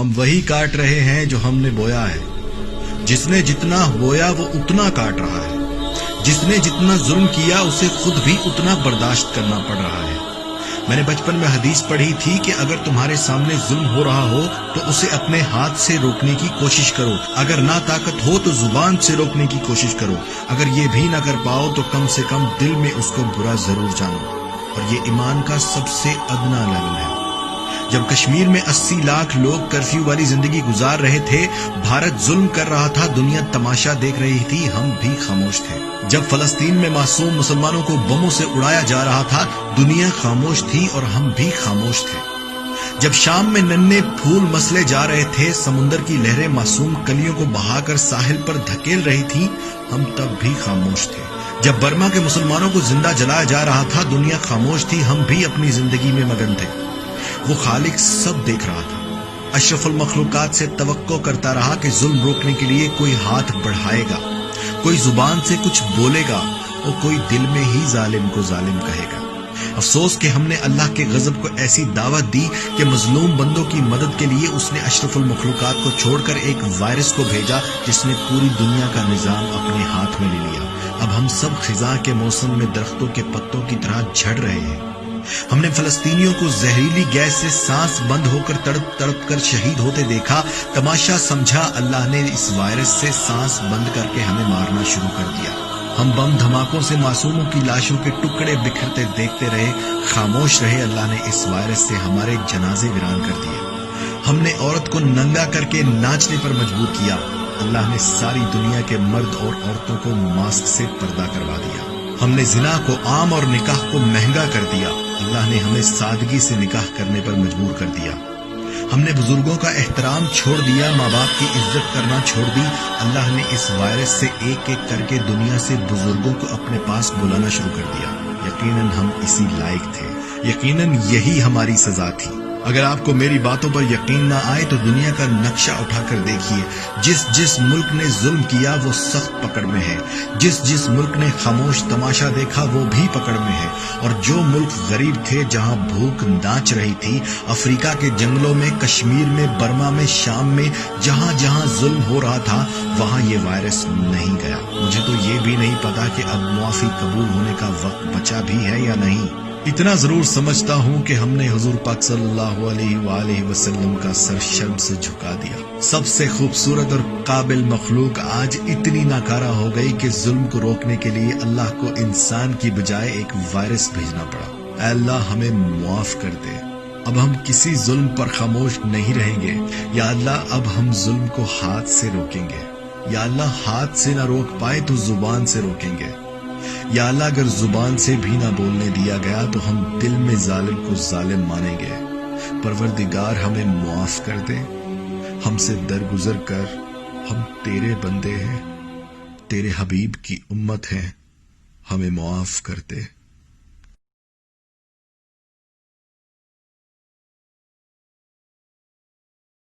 हम वही काट रहे हैं जो हमने बोया है। जिसने जितना बोया वो उतना काट रहा है। जिसने जितना जुल्म किया उसे खुद भी उतना बर्दाश्त करना पड़ रहा है। मैंने बचपन में हदीस पढ़ी थी कि अगर तुम्हारे सामने जुल्म हो रहा हो तो उसे अपने हाथ से रोकने की कोशिश करो। अगर ना ताकत हो तो जुबान से रोकने की कोशिश करो। अगर ये भी ना कर पाओ तो कम से कम दिल में उसको बुरा जरूर जानो। और ये ईमान का सबसे अदना लेवल है। जब कश्मीर में 80 लाख लोग कर्फ्यू वाली जिंदगी गुजार रहे थे, भारत जुल्म कर रहा था, दुनिया तमाशा देख रही थी, हम भी खामोश थे। जब फलस्तीन में मासूम मुसलमानों को बमों से उड़ाया जा रहा था, दुनिया खामोश थी और हम भी खामोश थे। जब शाम में नन्हे फूल मसले जा रहे थे, समुंदर की लहरें मासूम कलियों को बहाकर साहिल पर धकेल रही थी, हम तब भी खामोश थे। जब बर्मा के मुसलमानों को जिंदा जलाया जा रहा था, दुनिया खामोश थी, हम भी अपनी जिंदगी में मगन थे। वो खालिक सब देख रहा था। अशरफुल मखलूकात से तवक्को करता रहा कि जुल्म रोकने के लिए कोई हाथ बढ़ाएगा, कोई जुबान से कुछ बोलेगा और कोई दिल में ही जालिम को जालिम कहेगा। अफसोस कि हमने अल्लाह के गजब को ऐसी दावत दी कि मजलूम बंदों की मदद के लिए उसने अशरफुल मखलूकात को छोड़कर एक वायरस को भेजा जिसने पूरी दुनिया का निजाम अपने हाथ में ले लिया। अब हम सब खिजा के मौसम में दरख्तों के पत्तों की तरह झड़ रहे हैं। हमने फलस्तीनियों को जहरीली गैस से सांस बंद होकर तड़प तड़प कर शहीद होते देखा। तमाशा समझा, अल्लाह ने इस वायरस से सांस बंद करके हमें मारना शुरू कर दिया। हम बम धमाकों से मासूमों की लाशों के टुकड़े बिखरते देखते रहे, खामोश रहे। अल्लाह ने इस वायरस से हमारे जनाजे वीरान कर दिए। हमने औरत को नंगा करके नाचने पर मजबूर किया। अल्लाह ने सारी दुनिया के मर्द और औरतों को मास्क से पर्दा करवा दिया। हमने जिना को आम और निकाह को महंगा कर दिया। अल्लाह ने हमें सादगी से निकाह करने पर मजबूर कर दिया। हमने बुजुर्गों का एहतराम छोड़ दिया, माँ बाप की इज्जत करना छोड़ दी। अल्लाह ने इस वायरस से एक एक करके दुनिया से बुजुर्गों को अपने पास बुलाना शुरू कर दिया। यकीनन हम इसी लायक थे, यकीनन यही हमारी सजा थी। अगर आपको मेरी बातों पर यकीन ना आए तो दुनिया का नक्शा उठाकर देखिए। जिस जिस मुल्क ने जुल्म किया वो सख्त पकड़ में है। जिस जिस मुल्क ने खामोश तमाशा देखा वो भी पकड़ में है। और जो मुल्क गरीब थे, जहां भूख नाच रही थी, अफ्रीका के जंगलों में, कश्मीर में, बर्मा में, शाम में, जहां जहां जुल्म हो रहा था, वहां ये वायरस नहीं गया। मुझे तो ये भी नहीं पता कि अब मुआफी कबूल होने का वक्त बचा भी है या नहीं। इतना जरूर समझता हूँ कि हमने हुजूर पाक सल्लल्लाहु अलैहि वसल्लम का सर शर्म से झुका दिया। सबसे खूबसूरत और काबिल मखलूक आज इतनी नाकारा हो गई कि जुल्म को रोकने के लिए अल्लाह को इंसान की बजाय एक वायरस भेजना पड़ा। अल्लाह हमें मुआफ कर दे। अब हम किसी जुल्म पर खामोश नहीं रहेंगे। या अल्लाह, अब हम जुल्म को हाथ से रोकेंगे। या अल्लाह, हाथ से ना रोक पाए तो जुबान से रोकेंगे। या अल्लाह, अगर जुबान से भी ना बोलने दिया गया तो हम दिल में जालिम को जालिम मानेंगे। परवरदिगार, हमें मुआफ कर दे। हमसे दरगुजर कर। हम तेरे बंदे हैं, तेरे हबीब की उम्मत हैं, हमें मुआफ कर दे।